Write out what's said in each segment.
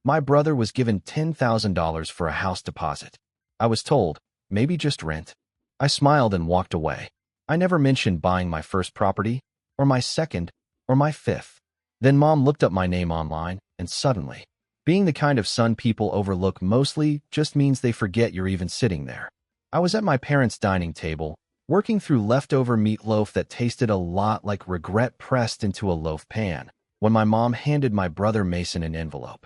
My brother was given $10,000 for a house deposit. I was told, maybe just rent. I smiled and walked away. I never mentioned buying my first property, or my second, or my fifth. Then Mom looked up my name online, and suddenly, being the kind of son people overlook mostly just means they forget you're even sitting there. I was at my parents' dining table, working through leftover meatloaf that tasted a lot like regret pressed into a loaf pan, when my mom handed my brother Mason an envelope.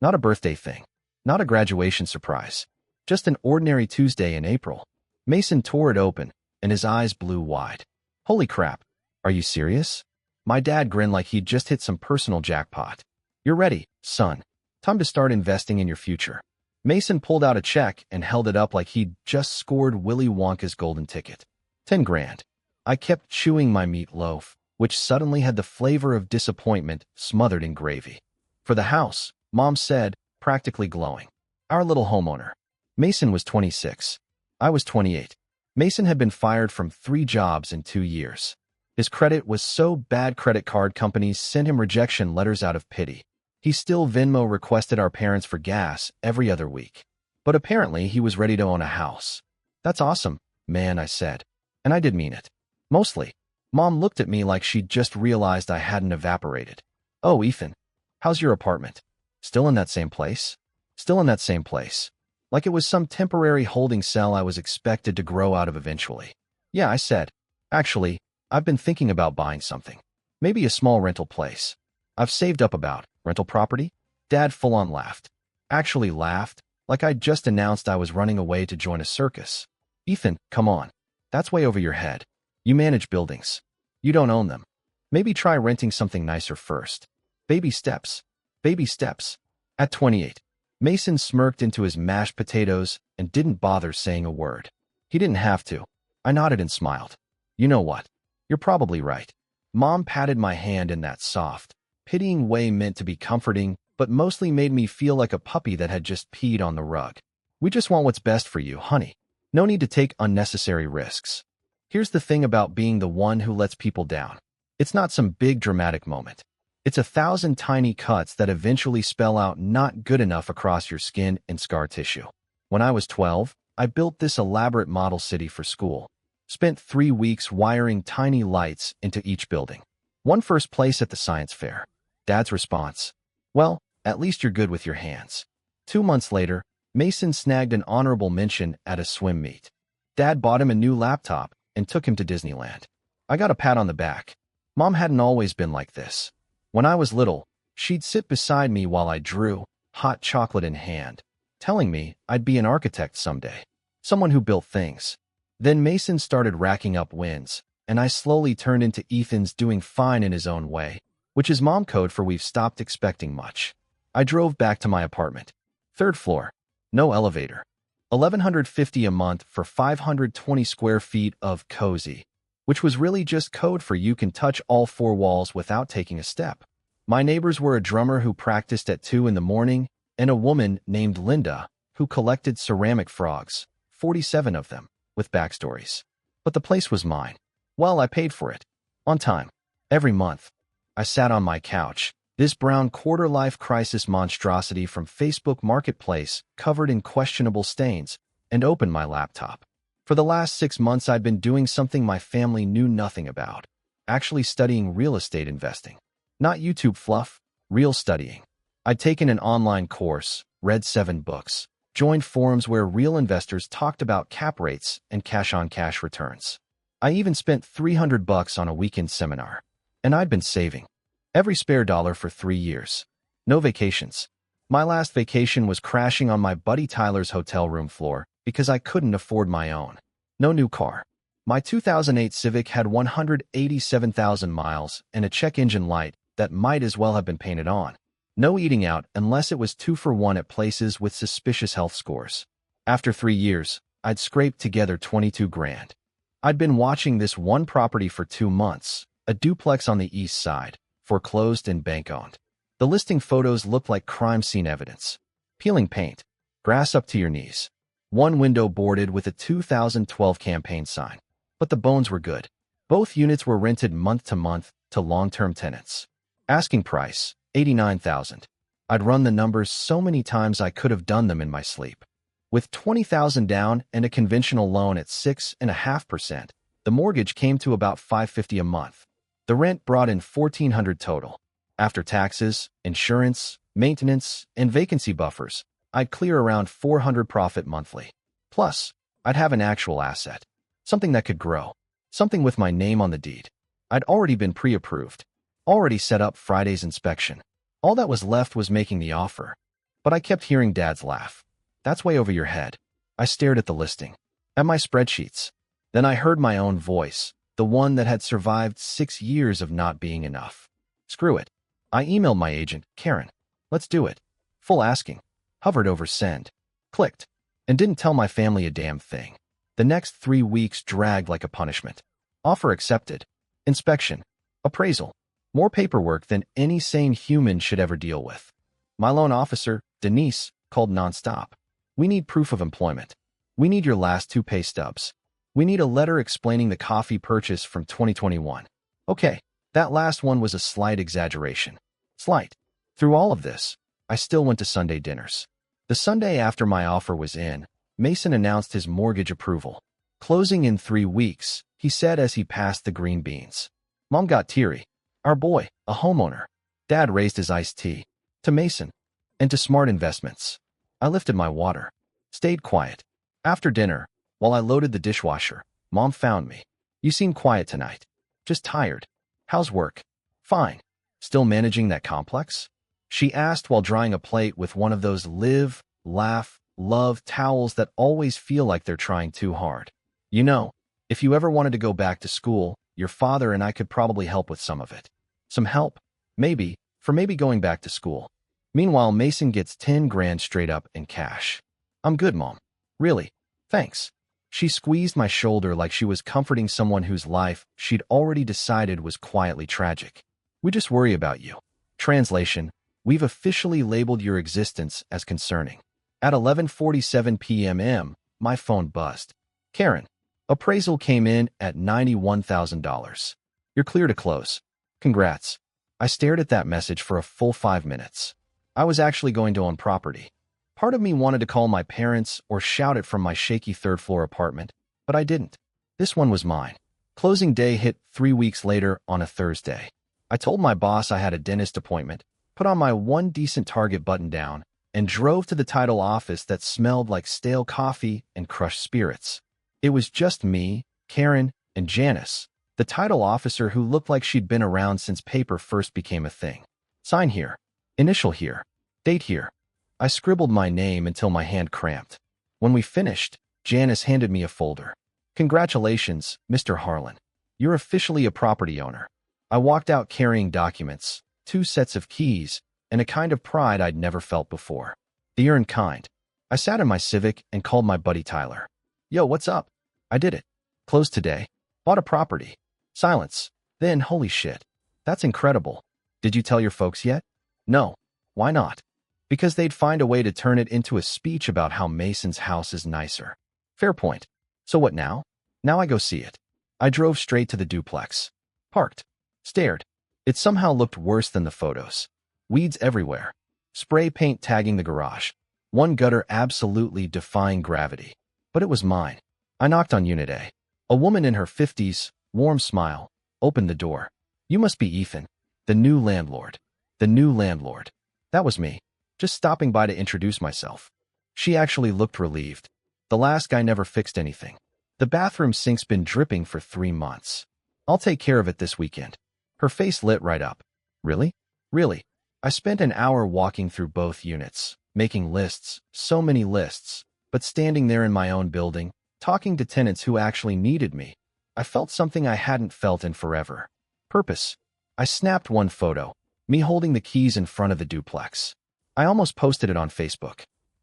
Not a birthday thing, not a graduation surprise, just an ordinary Tuesday in April. Mason tore it open, and his eyes blew wide. Holy crap, are you serious? My dad grinned like he'd just hit some personal jackpot. You're ready, son. Time to start investing in your future. Mason pulled out a check and held it up like he'd just scored Willy Wonka's golden ticket. 10 grand. I kept chewing my meatloaf, which suddenly had the flavor of disappointment smothered in gravy. For the house, Mom said, practically glowing. Our little homeowner. Mason was 26. I was 28. Mason had been fired from 3 jobs in 2 years. His credit was so bad credit card companies sent him rejection letters out of pity. He still Venmo requested our parents for gas every other week. But apparently he was ready to own a house. That's awesome, man, I said. And I did mean it. Mostly. Mom looked at me like she'd just realized I hadn't evaporated. Oh, Ethan, how's your apartment? Still in that same place? Still in that same place. Like it was some temporary holding cell I was expected to grow out of eventually. Yeah, I said. Actually, I've been thinking about buying something. Maybe a small rental place. I've saved up about rental property. Dad full-on laughed. Actually laughed, like I'd just announced I was running away to join a circus. Ethan, come on. That's way over your head. You manage buildings. You don't own them. Maybe try renting something nicer first. Baby steps. Baby steps. At 28, Mason smirked into his mashed potatoes and didn't bother saying a word. He didn't have to. I nodded and smiled. You know what? You're probably right. Mom patted my hand in that soft, pitying way meant to be comforting, but mostly made me feel like a puppy that had just peed on the rug. We just want what's best for you, honey. No need to take unnecessary risks. Here's the thing about being the one who lets people down. It's not some big dramatic moment. It's 1,000 tiny cuts that eventually spell out not good enough across your skin and scar tissue. When I was 12, I built this elaborate model city for school. Spent 3 weeks wiring tiny lights into each building. Won first place at the science fair. Dad's response, well, at least you're good with your hands. 2 months later, Mason snagged an honorable mention at a swim meet. Dad bought him a new laptop and took him to Disneyland. I got a pat on the back. Mom hadn't always been like this. When I was little, she'd sit beside me while I drew, hot chocolate in hand, telling me I'd be an architect someday, someone who built things. Then Mason started racking up wins, and I slowly turned into Ethan's doing fine in his own way, which is mom code for we've stopped expecting much. I drove back to my apartment. 3rd floor. No elevator. $1,150 a month for 520 square feet of cozy, which was really just code for you can touch all 4 walls without taking a step. My neighbors were a drummer who practiced at 2 in the morning and a woman named Linda who collected ceramic frogs, 47 of them, with backstories. But the place was mine. Well, I paid for it. On time. Every month. I sat on my couch, this brown quarter-life crisis monstrosity from Facebook Marketplace covered in questionable stains, and opened my laptop. For the last 6 months, I'd been doing something my family knew nothing about, actually studying real estate investing. Not YouTube fluff, real studying. I'd taken an online course, read 7 books, joined forums where real investors talked about cap rates and cash-on-cash returns. I even spent $300 on a weekend seminar. And I'd been saving every spare dollar for 3 years. No vacations. My last vacation was crashing on my buddy Tyler's hotel room floor because I couldn't afford my own. No new car. My 2008 Civic had 187,000 miles and a check engine light that might as well have been painted on. No eating out unless it was 2 for 1 at places with suspicious health scores. After 3 years, I'd scraped together 22 grand. I'd been watching this one property for 2 months, a duplex on the east side, foreclosed and bank-owned. The listing photos looked like crime scene evidence. Peeling paint, grass up to your knees. One window boarded with a 2012 campaign sign. But the bones were good. Both units were rented month to month to long-term tenants. Asking price, $89,000. I'd run the numbers so many times I could have done them in my sleep. With $20,000 down and a conventional loan at 6.5%, the mortgage came to about $550 a month. The rent brought in $1,400 total. After taxes, insurance, maintenance, and vacancy buffers, I'd clear around $400 profit monthly. Plus, I'd have an actual asset, something that could grow, something with my name on the deed. I'd already been pre-approved, already set up Friday's inspection. All that was left was making the offer. But I kept hearing Dad's laugh. That's way over your head. I stared at the listing, at my spreadsheets. Then I heard my own voice, the one that had survived 6 years of not being enough. Screw it. I emailed my agent, Karen. Let's do it. Full asking. Hovered over send. Clicked. And didn't tell my family a damn thing. The next 3 weeks dragged like a punishment. Offer accepted. Inspection. Appraisal. More paperwork than any sane human should ever deal with. My loan officer, Denise, called nonstop. We need proof of employment. We need your last 2 pay stubs. We need a letter explaining the coffee purchase from 2021. Okay, that last one was a slight exaggeration. Slight. Through all of this, I still went to Sunday dinners. The Sunday after my offer was in, Mason announced his mortgage approval. Closing in 3 weeks, he said as he passed the green beans. Mom got teary. Our boy, a homeowner. Dad raised his iced tea. To Mason. And to Smart Investments. I lifted my water. Stayed quiet. After dinner, while I loaded the dishwasher, Mom found me. You seem quiet tonight. Just tired. How's work? Fine. Still managing that complex? She asked while drying a plate with one of those live, laugh, love towels that always feel like they're trying too hard. You know, if you ever wanted to go back to school, your father and I could probably help with some of it. Some help, maybe, for maybe going back to school. Meanwhile, Mason gets 10 grand straight up in cash. I'm good, Mom. Really? Thanks. She squeezed my shoulder like she was comforting someone whose life she'd already decided was quietly tragic. We just worry about you. Translation, we've officially labeled your existence as concerning. At 11:47 p.m., my phone buzzed. Karen, appraisal came in at $91,000. You're clear to close. Congrats. I stared at that message for a full 5 minutes. I was actually going to own property. Part of me wanted to call my parents or shout it from my shaky third-floor apartment, but I didn't. This one was mine. Closing day hit 3 weeks later on a Thursday. I told my boss I had a dentist appointment, put on my one decent Target button-down, and drove to the title office that smelled like stale coffee and crushed spirits. It was just me, Karen, and Janice, the title officer who looked like she'd been around since paper first became a thing. Sign here. Initial here. Date here. I scribbled my name until my hand cramped. When we finished, Janice handed me a folder. Congratulations, Mr. Harlan. You're officially a property owner. I walked out carrying documents, 2 sets of keys, and a kind of pride I'd never felt before. The earned kind. I sat in my Civic and called my buddy Tyler. Yo, what's up? I did it. Closed today. Bought a property. Silence. Then, holy shit. That's incredible. Did you tell your folks yet? No. Why not? Because they'd find a way to turn it into a speech about how Mason's house is nicer. Fair point. So what now? Now I go see it. I drove straight to the duplex. Parked. Stared. It somehow looked worse than the photos. Weeds everywhere. Spray paint tagging the garage. One gutter absolutely defying gravity. But it was mine. I knocked on Unit A. A woman in her 50s, warm smile, opened the door. You must be Ethan. The new landlord. The new landlord. That was me. Just stopping by to introduce myself. She actually looked relieved. The last guy never fixed anything. The bathroom sink's been dripping for 3 months. I'll take care of it this weekend. Her face lit right up. Really? Really? I spent an hour walking through both units, making lists, so many lists, but standing there in my own building, talking to tenants who actually needed me. I felt something I hadn't felt in forever. Purpose. I snapped one photo, me holding the keys in front of the duplex. I almost posted it on Facebook.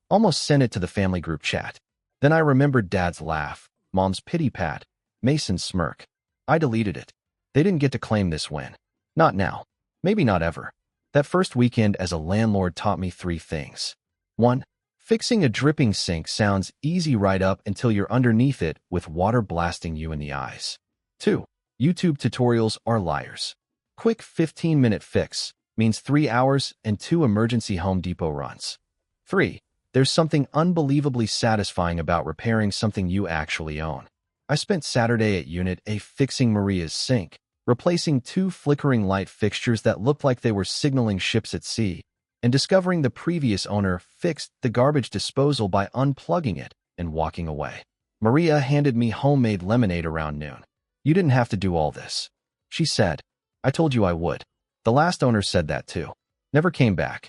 Almost sent it to the family group chat. Then I remembered Dad's laugh, Mom's pity pat, Mason's smirk. I deleted it. They didn't get to claim this win. Not now. Maybe not ever. That first weekend as a landlord taught me 3 things. 1. Fixing a dripping sink sounds easy right up until you're underneath it with water blasting you in the eyes. 2. YouTube tutorials are liars. Quick 15-minute fix. means 3 hours and 2 emergency Home Depot runs. 3. There's something unbelievably satisfying about repairing something you actually own. I spent Saturday at Unit A fixing Maria's sink, replacing 2 flickering light fixtures that looked like they were signaling ships at sea, and discovering the previous owner fixed the garbage disposal by unplugging it and walking away. Maria handed me homemade lemonade around noon. "You didn't have to do all this," she said. "I told you I would." The last owner said that too. Never came back.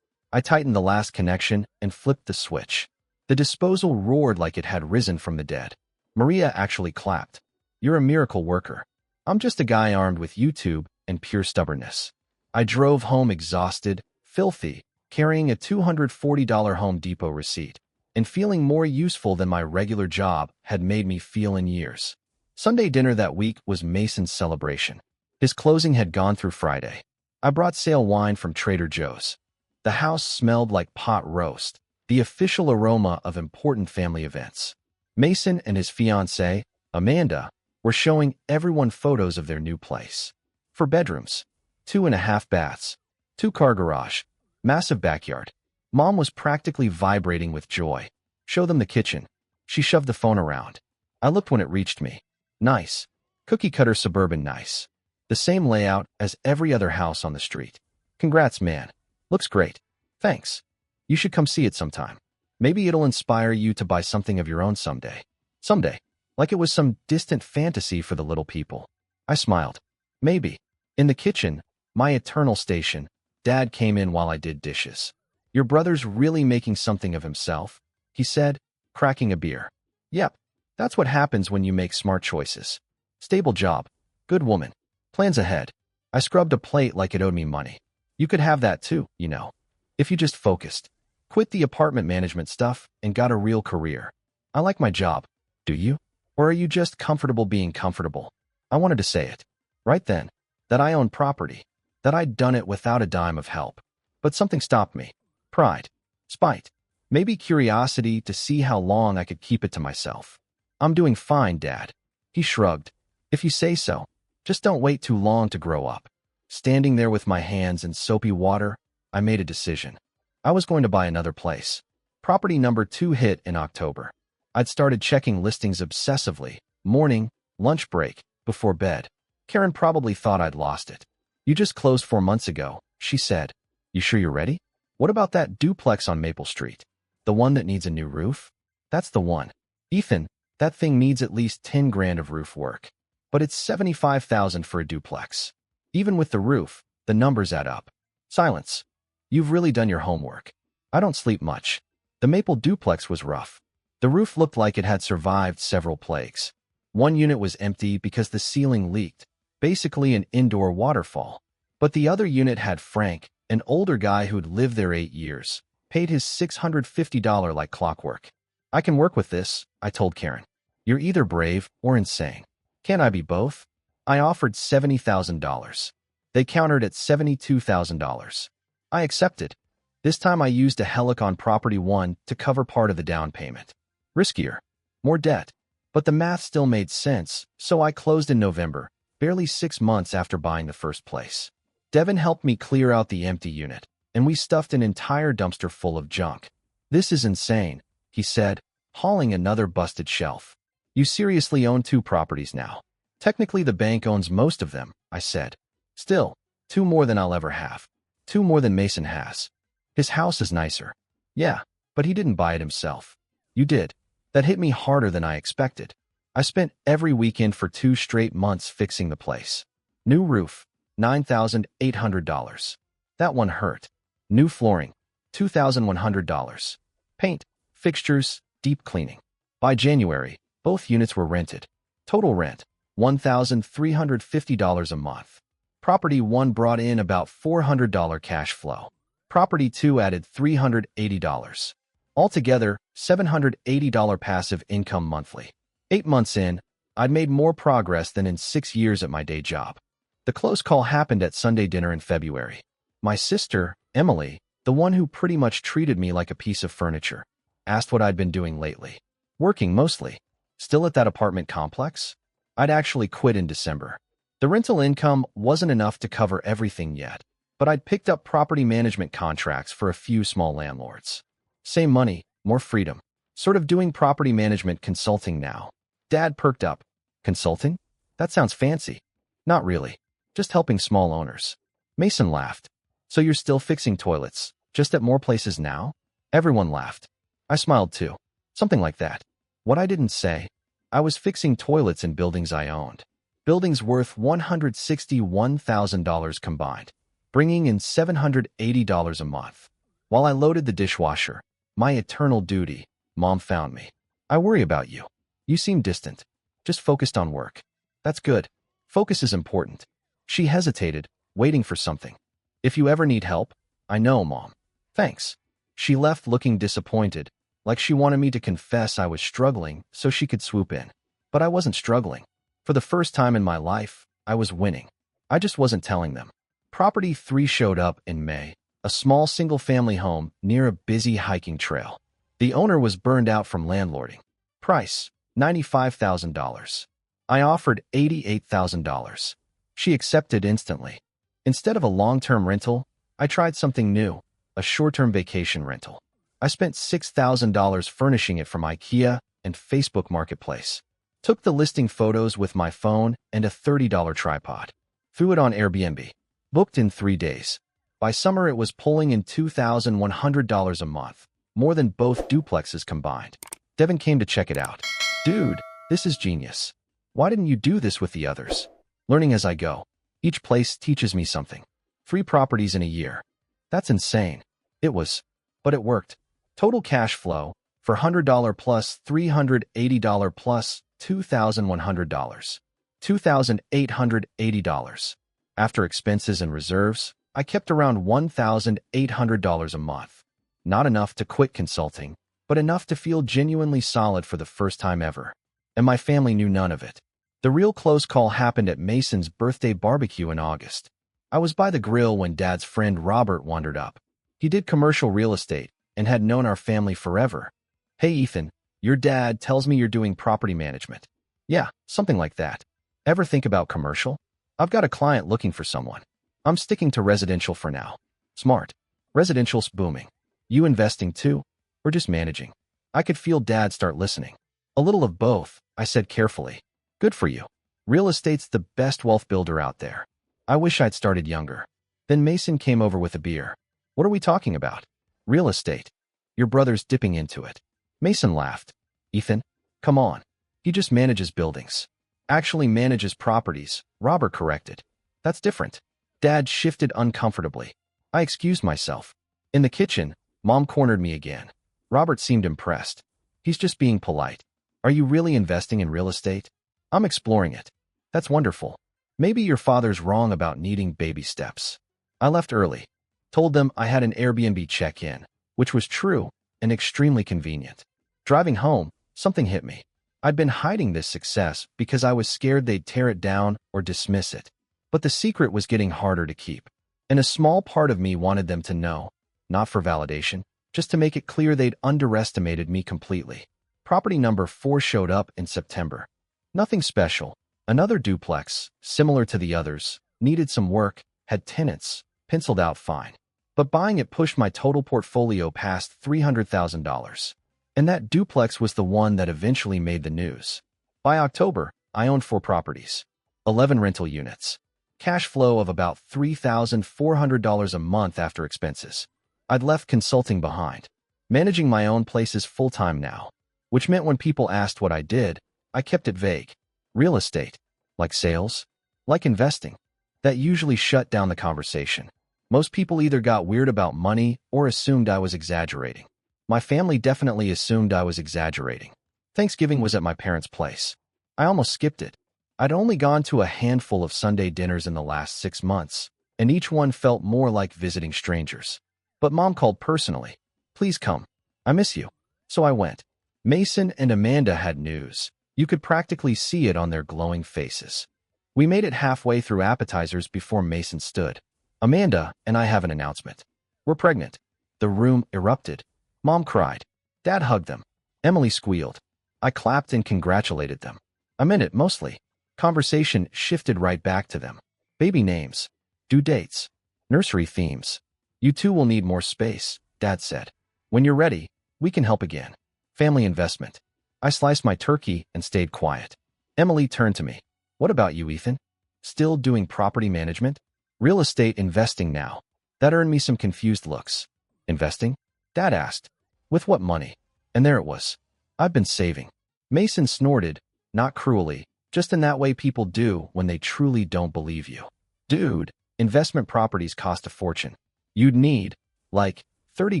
I tightened the last connection and flipped the switch. The disposal roared like it had risen from the dead. Maria actually clapped. "You're a miracle worker." I'm just a guy armed with YouTube and pure stubbornness. I drove home exhausted, filthy, carrying a $240 Home Depot receipt, and feeling more useful than my regular job had made me feel in years. Sunday dinner that week was Mason's celebration. His closing had gone through Friday. I brought sale wine from Trader Joe's. The house smelled like pot roast, the official aroma of important family events. Mason and his fiancée, Amanda, were showing everyone photos of their new place. 4 bedrooms, 2.5 baths, 2-car garage, massive backyard. Mom was practically vibrating with joy. "Show them the kitchen." She shoved the phone around. I looked when it reached me. Nice. Cookie-cutter suburban nice. The same layout as every other house on the street. "Congrats, man. Looks great." "Thanks. You should come see it sometime. Maybe it'll inspire you to buy something of your own someday." Someday. Like it was some distant fantasy for the little people. I smiled. Maybe. In the kitchen, my eternal station, Dad came in while I did dishes. "Your brother's really making something of himself," he said, cracking a beer. "Yep. That's what happens when you make smart choices. Stable job. Good woman. Plans ahead." I scrubbed a plate like it owed me money. "You could have that too, you know. If you just focused. Quit the apartment management stuff and got a real career." "I like my job. Do you? Or are you just comfortable being comfortable?" I wanted to say it. Right then. That I owned property. That I'd done it without a dime of help. But something stopped me. Pride. Spite. Maybe curiosity to see how long I could keep it to myself. "I'm doing fine, Dad." He shrugged. "If you say so. Just don't wait too long to grow up." Standing there with my hands in soapy water, I made a decision. I was going to buy another place. Property number 2 hit in October. I'd started checking listings obsessively, morning, lunch break, before bed. Karen probably thought I'd lost it. "You just closed 4 months ago," she said. "You sure you're ready? What about that duplex on Maple Street? The one that needs a new roof?" "That's the one. Ethan, that thing needs at least 10 grand of roof work. But it's 75,000 for a duplex. Even with the roof, the numbers add up." Silence. "You've really done your homework." "I don't sleep much." The Maple duplex was rough. The roof looked like it had survived several plagues. One unit was empty because the ceiling leaked, basically an indoor waterfall. But the other unit had Frank, an older guy who'd lived there 8 years, paid his $650 like clockwork. "I can work with this," I told Karen. "You're either brave or insane." "Can't I be both?" I offered $70,000. They countered at $72,000. I accepted. This time I used a Helicon Property 1 to cover part of the down payment. Riskier. More debt. But the math still made sense, so I closed in November, barely 6 months after buying the first place. Devin helped me clear out the empty unit, and we stuffed an entire dumpster full of junk. "This is insane," he said, hauling another busted shelf. "You seriously own 2 properties now." "Technically the bank owns most of them," I said. "Still, 2 more than I'll ever have. 2 more than Mason has. His house is nicer." "Yeah, but he didn't buy it himself." "You did." That hit me harder than I expected. I spent every weekend for 2 straight months fixing the place. New roof, $9,800. That one hurt. New flooring, $2,100. Paint, fixtures, deep cleaning. By January, both units were rented. Total rent, $1,350 a month. Property 1 brought in about $400 cash flow. Property 2 added $380. Altogether, $780 passive income monthly. 8 months in, I'd made more progress than in 6 years at my day job. The close call happened at Sunday dinner in February. My sister, Emily, the one who pretty much treated me like a piece of furniture, asked what I'd been doing lately. Working mostly. Still at that apartment complex? I'd actually quit in December. The rental income wasn't enough to cover everything yet, but I'd picked up property management contracts for a few small landlords. Same money, more freedom. Sort of doing property management consulting now. Dad perked up. Consulting? That sounds fancy. Not really. Just helping small owners. Mason laughed. So you're still fixing toilets, just at more places now? Everyone laughed. I smiled too. Something like that. What I didn't say, I was fixing toilets in buildings I owned. Buildings worth $161,000 combined, bringing in $780 a month. While I loaded the dishwasher, my eternal duty, Mom found me. I worry about you. You seem distant. Just focused on work. That's good. Focus is important. She hesitated, waiting for something. If you ever need help, I know, Mom. Thanks. She left looking disappointed, like she wanted me to confess I was struggling so she could swoop in. But I wasn't struggling. For the first time in my life, I was winning. I just wasn't telling them. Property 3 showed up in May, a small single-family home near a busy hiking trail. The owner was burned out from landlording. Price, $95,000. I offered $88,000. She accepted instantly. Instead of a long-term rental, I tried something new, a short-term vacation rental. I spent $6,000 furnishing it from IKEA and Facebook Marketplace. Took the listing photos with my phone and a $30 tripod. Threw it on Airbnb. Booked in 3 days. By summer, it was pulling in $2,100 a month, more than both duplexes combined. Devin came to check it out. Dude, this is genius. Why didn't you do this with the others? Learning as I go. Each place teaches me something. 3 properties in a year. That's insane. It was. But it worked. Total cash flow, for $100 plus $380 plus $2,100. $2,880. After expenses and reserves, I kept around $1,800 a month. Not enough to quit consulting, but enough to feel genuinely solid for the first time ever. And my family knew none of it. The real close call happened at Mason's birthday barbecue in August. I was by the grill when Dad's friend Robert wandered up. He did commercial real estate and had known our family forever. Hey Ethan, your dad tells me you're doing property management. Yeah, something like that. Ever think about commercial? I've got a client looking for someone. I'm sticking to residential for now. Smart. Residential's booming. You investing too? Or just managing? I could feel Dad start listening. A little of both, I said carefully. Good for you. Real estate's the best wealth builder out there. I wish I'd started younger. Then Mason came over with a beer. What are we talking about? Real estate. Your brother's dipping into it. Mason laughed. Ethan, come on. He just manages buildings. Actually manages properties, Robert corrected. That's different. Dad shifted uncomfortably. I excused myself. In the kitchen, Mom cornered me again. Robert seemed impressed. He's just being polite. Are you really investing in real estate? I'm exploring it. That's wonderful. Maybe your father's wrong about needing baby steps. I left early. Told them I had an Airbnb check-in, which was true and extremely convenient. Driving home, something hit me. I'd been hiding this success because I was scared they'd tear it down or dismiss it. But the secret was getting harder to keep. And a small part of me wanted them to know, not for validation, just to make it clear they'd underestimated me completely. Property number 4 showed up in September. Nothing special. Another duplex, similar to the others, needed some work, had tenants, penciled out fine. But buying it pushed my total portfolio past $300,000. And that duplex was the one that eventually made the news. By October, I owned 4 properties, 11 rental units, cash flow of about $3,400 a month after expenses. I'd left consulting behind, managing my own places full-time now, which meant when people asked what I did, I kept it vague. Real estate. Like sales? Like investing? That usually shut down the conversation. Most people either got weird about money or assumed I was exaggerating. My family definitely assumed I was exaggerating. Thanksgiving was at my parents' place. I almost skipped it. I'd only gone to a handful of Sunday dinners in the last 6 months, and each one felt more like visiting strangers. But Mom called personally. Please come. I miss you. So I went. Mason and Amanda had news. You could practically see it on their glowing faces. We made it halfway through appetizers before Mason stood. Amanda and I have an announcement. We're pregnant. The room erupted. Mom cried. Dad hugged them. Emily squealed. I clapped and congratulated them. I meant it mostly. Conversation shifted right back to them. Baby names. Due dates. Nursery themes. You two will need more space, Dad said. When you're ready, we can help again. Family investment. I sliced my turkey and stayed quiet. Emily turned to me. What about you, Ethan? Still doing property management? Real estate investing now. That earned me some confused looks. Investing? Dad asked. With what money? And there it was. I've been saving. Mason snorted, not cruelly, just in that way people do when they truly don't believe you. Dude, investment properties cost a fortune. You'd need, like, 30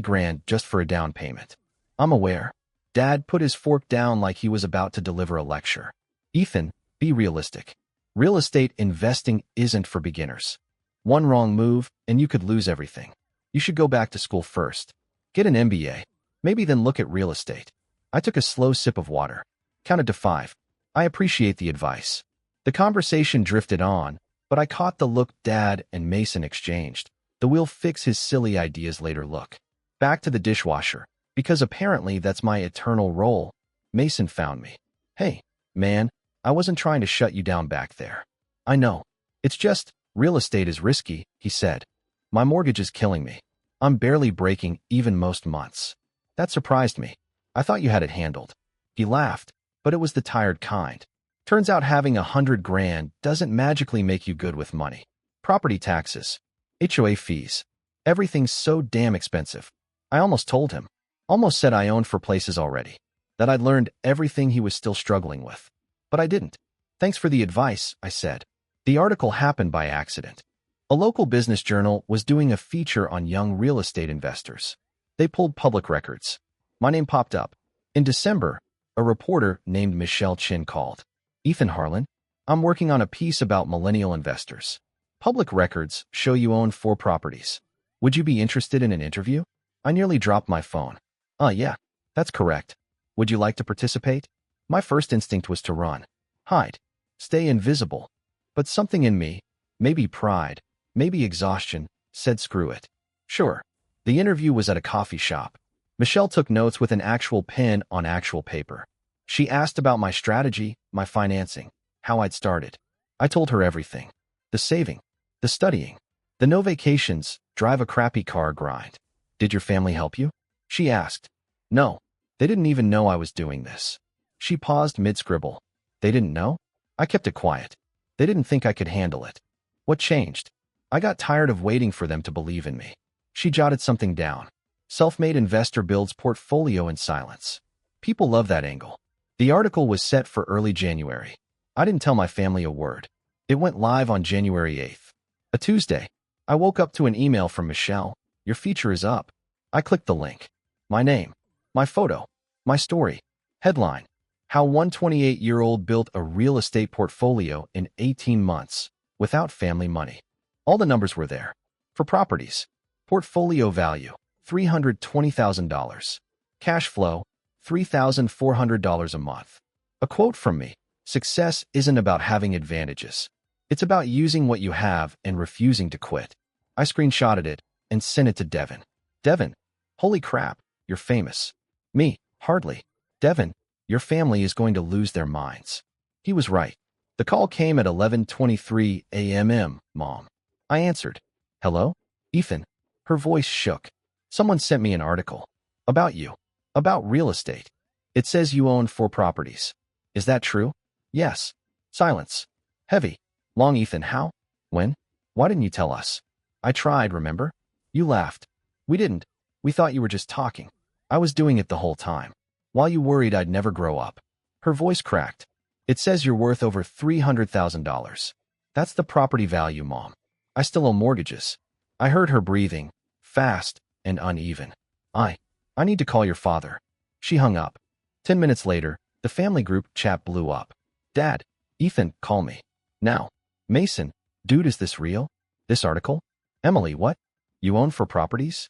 grand just for a down payment. I'm aware. Dad put his fork down like he was about to deliver a lecture. Ethan, be realistic. Real estate investing isn't for beginners. One wrong move, and you could lose everything. You should go back to school first. Get an MBA. Maybe then look at real estate. I took a slow sip of water. Counted to 5. I appreciate the advice. The conversation drifted on, but I caught the look Dad and Mason exchanged. The we'll fix his silly ideas later look. Back to the dishwasher, because apparently that's my eternal role. Mason found me. Hey, man, I wasn't trying to shut you down back there. I know. It's just, real estate is risky, he said. My mortgage is killing me. I'm barely breaking even most months. That surprised me. I thought you had it handled. He laughed, but it was the tired kind. Turns out having 100 grand doesn't magically make you good with money. Property taxes, HOA fees, everything's so damn expensive. I almost told him, almost said I owned 4 places already, that I'd learned everything he was still struggling with. But I didn't. Thanks for the advice, I said. The article happened by accident. A local business journal was doing a feature on young real estate investors. They pulled public records. My name popped up. In December, a reporter named Michelle Chin called. Ethan Harlan, I'm working on a piece about millennial investors. Public records show you own 4 properties. Would you be interested in an interview? I nearly dropped my phone. Yeah, that's correct. Would you like to participate? My first instinct was to run, hide, stay invisible. But something in me, maybe pride, maybe exhaustion, said screw it. Sure. The interview was at a coffee shop. Michelle took notes with an actual pen on actual paper. She asked about my strategy, my financing, how I'd started. I told her everything. The saving, the studying, the no vacations, drive a crappy car grind. Did your family help you? She asked. No, they didn't even know I was doing this. She paused mid-scribble. They didn't know? I kept it quiet. They didn't think I could handle it. What changed? I got tired of waiting for them to believe in me. She jotted something down. Self-made investor builds portfolio in silence. People love that angle. The article was set for early January. I didn't tell my family a word. It went live on January 8th. A Tuesday. I woke up to an email from Michelle. Your feature is up. I clicked the link. My name. My photo. My story. Headline. How one 28-year-old built a real estate portfolio in 18 months without family money. All the numbers were there. For properties. Portfolio value, $320,000. Cash flow, $3,400 a month. A quote from me. Success isn't about having advantages. It's about using what you have and refusing to quit. I screenshotted it and sent it to Devin. Devin, holy crap, you're famous. Me, hardly. Devin, your family is going to lose their minds. He was right. The call came at 11:23 a.m. Mom. I answered. Hello? Ethan. Her voice shook. Someone sent me an article. About you. About real estate. It says you own 4 properties. Is that true? Yes. Silence. Heavy. Long. Ethan, how? When? Why didn't you tell us? I tried, remember? You laughed. We didn't. We thought you were just talking. I was doing it the whole time. While you worried I'd never grow up. Her voice cracked. It says you're worth over $300,000. That's the property value, Mom. I still owe mortgages. I heard her breathing, fast and uneven. I need to call your father. She hung up. 10 minutes later, the family group chat blew up. Dad, Ethan, call me. Now. Mason, dude, is this real? This article? Emily, what? You own 4 properties?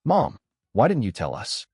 Mom, why didn't you tell us?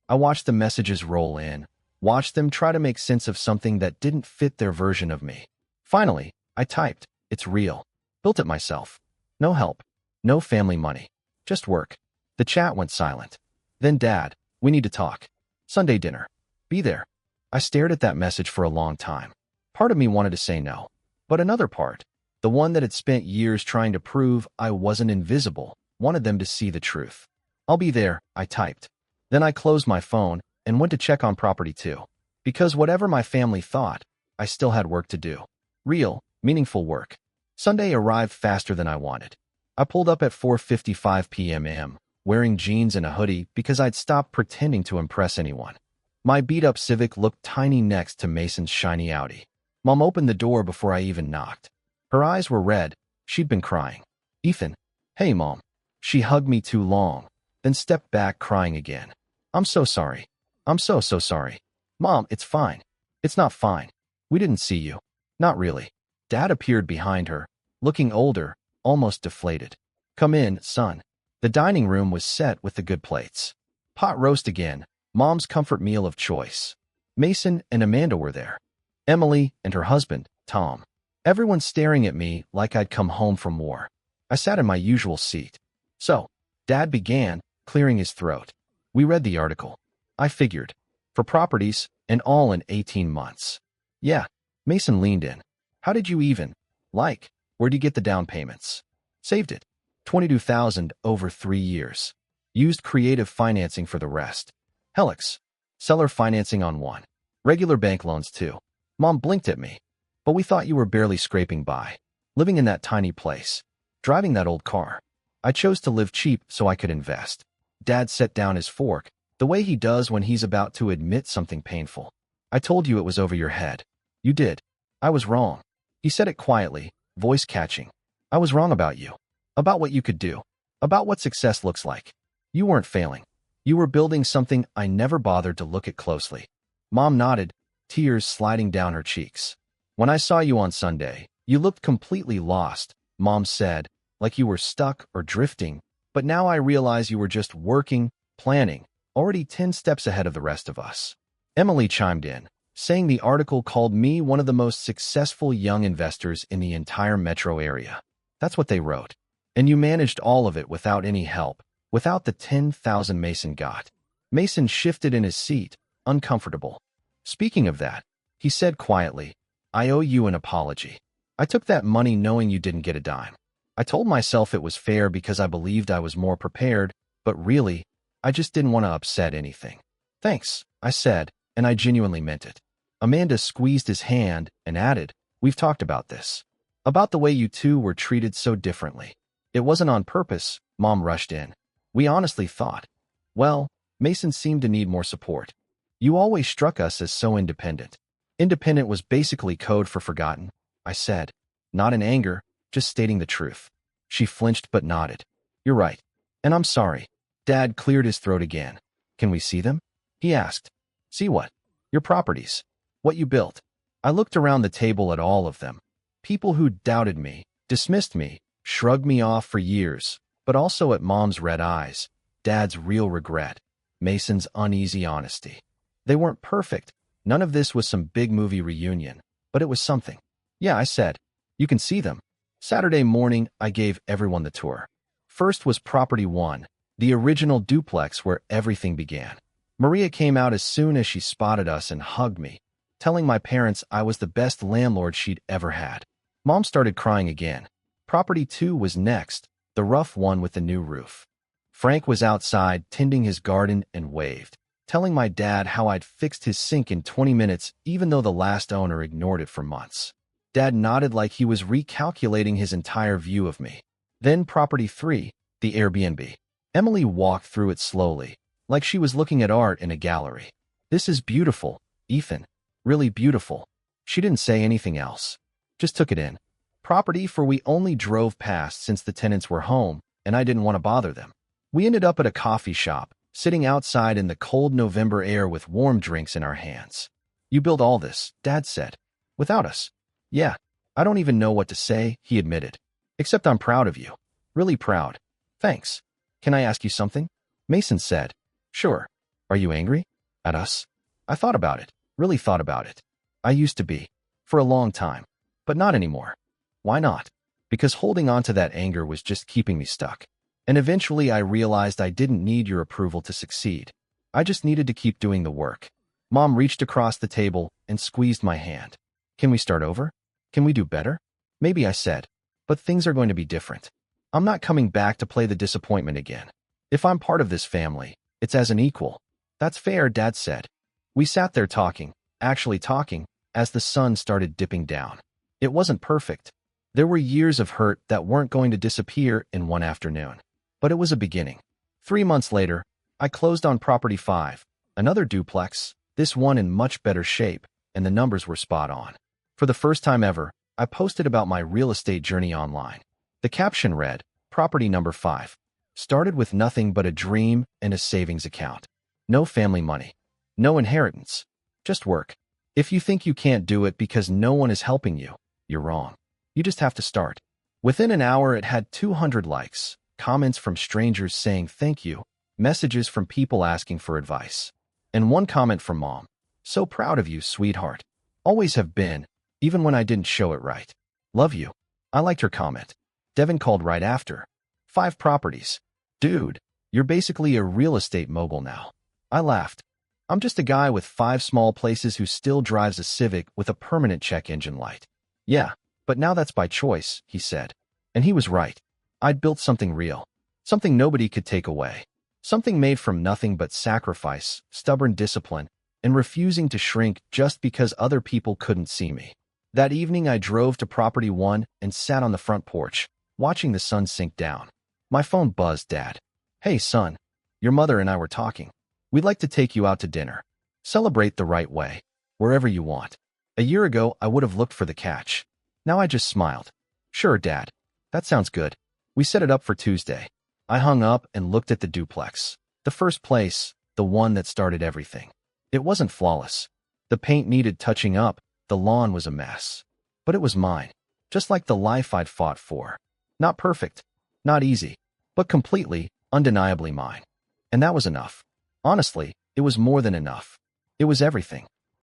I watched the messages roll in, watched them try to make sense of something that didn't fit their version of me. Finally, I typed, it's real. Built it myself. No help. No family money. Just work. The chat went silent. Then Dad, we need to talk. Sunday dinner. Be there. I stared at that message for a long time. Part of me wanted to say no. But another part, The one that had spent years trying to prove I wasn't invisible, wanted them to see the truth. "I'll be there," I typed. Then I closed my phone and went to check on property 2. Because whatever my family thought, I still had work to do. Real, meaningful work. Sunday arrived faster than I wanted. I pulled up at 4:55 p.m., wearing jeans and a hoodie because I'd stopped pretending to impress anyone. My beat-up Civic looked tiny next to Mason's shiny Audi. Mom opened the door before I even knocked. Her eyes were red. She'd been crying. "Ethan." "Hey, Mom." She hugged me too long, then stepped back crying again. "I'm so sorry. I'm so sorry." "Mom, it's fine." "It's not fine. We didn't see you." "Not really." Dad appeared behind her, looking older, almost deflated. "Come in, son." The dining room was set with the good plates. Pot roast again, Mom's comfort meal of choice. Mason and Amanda were there. Emily and her husband, Tom. Everyone staring at me like I'd come home from war. I sat in my usual seat. "So," Dad began, clearing his throat. "We read the article. I figured. For properties, and all in 18 months. "Yeah." Mason leaned in. "How did you even? Where'd you get the down payments?" "Saved it. 22,000 over 3 years. Used creative financing for the rest. Helix. Seller financing on one. Regular bank loans too." Mom blinked at me. "But we thought you were barely scraping by. Living in that tiny place. Driving that old car." "I chose to live cheap so I could invest." Dad set down his fork, the way he does when he's about to admit something painful. "I told you it was over your head." "You did. I was wrong." He said it quietly, voice catching. "I was wrong about you. About what you could do. About what success looks like. You weren't failing. You were building something I never bothered to look at closely." Mom nodded, tears sliding down her cheeks. "When I saw you on Sunday, you looked completely lost," Mom said, "like you were stuck or drifting. But now I realize you were just working, planning, already 10 steps ahead of the rest of us." Emily chimed in, saying the article called me one of the most successful young investors in the entire metro area. That's what they wrote. "And you managed all of it without any help, without the 10,000 Mason got." Mason shifted in his seat, uncomfortable. "Speaking of that," he said quietly, "I owe you an apology. I took that money knowing you didn't get a dime. I told myself it was fair because I believed I was more prepared, but really, I just didn't want to upset anything." "Thanks," I said, and I genuinely meant it. Amanda squeezed his hand and added, "We've talked about this. About the way you two were treated so differently. It wasn't on purpose." Mom rushed in. "We honestly thought." "Well," Mason seemed to need more support. "You always struck us as so independent." "Independent was basically code for forgotten," I said. Not in anger, just stating the truth. She flinched but nodded. "You're right. And I'm sorry." Dad cleared his throat again. "Can we see them?" he asked. "See what?" "Your properties. What you built." I looked around the table at all of them. People who doubted me, dismissed me, shrugged me off for years, but also at Mom's red eyes, Dad's real regret, Mason's uneasy honesty. They weren't perfect. None of this was some big movie reunion, but it was something. "Yeah," I said. "You can see them." Saturday morning, I gave everyone the tour. First was Property 1, the original duplex where everything began. Maria came out as soon as she spotted us and hugged me, telling my parents I was the best landlord she'd ever had. Mom started crying again. Property 2 was next, the rough one with the new roof. Frank was outside tending his garden and waved, telling my dad how I'd fixed his sink in 20 minutes even though the last owner ignored it for months. Dad nodded like he was recalculating his entire view of me. Then Property 3, the Airbnb. Emily walked through it slowly, like she was looking at art in a gallery. "This is beautiful, Ethan. Really beautiful." She didn't say anything else. Just took it in. Property 4 we only drove past since the tenants were home, and I didn't want to bother them. We ended up at a coffee shop, sitting outside in the cold November air with warm drinks in our hands. "You built all this," Dad said. "Without us." "Yeah, I don't even know what to say," he admitted. "Except I'm proud of you. Really proud." "Thanks. Can I ask you something?" Mason said. "Sure." "Are you angry? At us?" I thought about it. Really thought about it. I used to be. For a long time. But not anymore. Why not? Because holding on to that anger was just keeping me stuck. And eventually I realized I didn't need your approval to succeed. I just needed to keep doing the work. Mom reached across the table and squeezed my hand. "Can we start over? Can we do better?" Maybe, I said, but things are going to be different. I'm not coming back to play the disappointment again. If I'm part of this family, it's as an equal. That's fair, Dad said. We sat there talking, actually talking, as the sun started dipping down. It wasn't perfect. There were years of hurt that weren't going to disappear in one afternoon. But it was a beginning. 3 months later, I closed on property 5, another duplex, this one in much better shape, and the numbers were spot on. For the first time ever, I posted about my real estate journey online. The caption read, Property number 5. Started with nothing but a dream and a savings account. No family money. No inheritance. Just work. If you think you can't do it because no one is helping you, you're wrong. You just have to start. Within an hour, it had 200 likes, comments from strangers saying thank you, messages from people asking for advice, and one comment from Mom. So proud of you, sweetheart. Always have been, even when I didn't show it right. Love you. I liked her comment. Devin called right after. 5 properties. Dude, you're basically a real estate mogul now. I laughed. I'm just a guy with 5 small places who still drives a Civic with a permanent check engine light. Yeah, but now that's by choice, he said. And he was right. I'd built something real. Something nobody could take away. Something made from nothing but sacrifice, stubborn discipline, and refusing to shrink just because other people couldn't see me. That evening, I drove to Property 1 and sat on the front porch, watching the sun sink down. My phone buzzed, Dad. Hey, son. Your mother and I were talking. We'd like to take you out to dinner. Celebrate the right way. Wherever you want. A year ago, I would have looked for the catch. Now I just smiled. Sure, Dad. That sounds good. We set it up for Tuesday. I hung up and looked at the duplex. The first place, the one that started everything. It wasn't flawless. The paint needed touching up. The lawn was a mess. But it was mine. Just like the life I'd fought for. Not perfect. Not easy. But completely, undeniably mine. And that was enough. Honestly, it was more than enough. It was everything.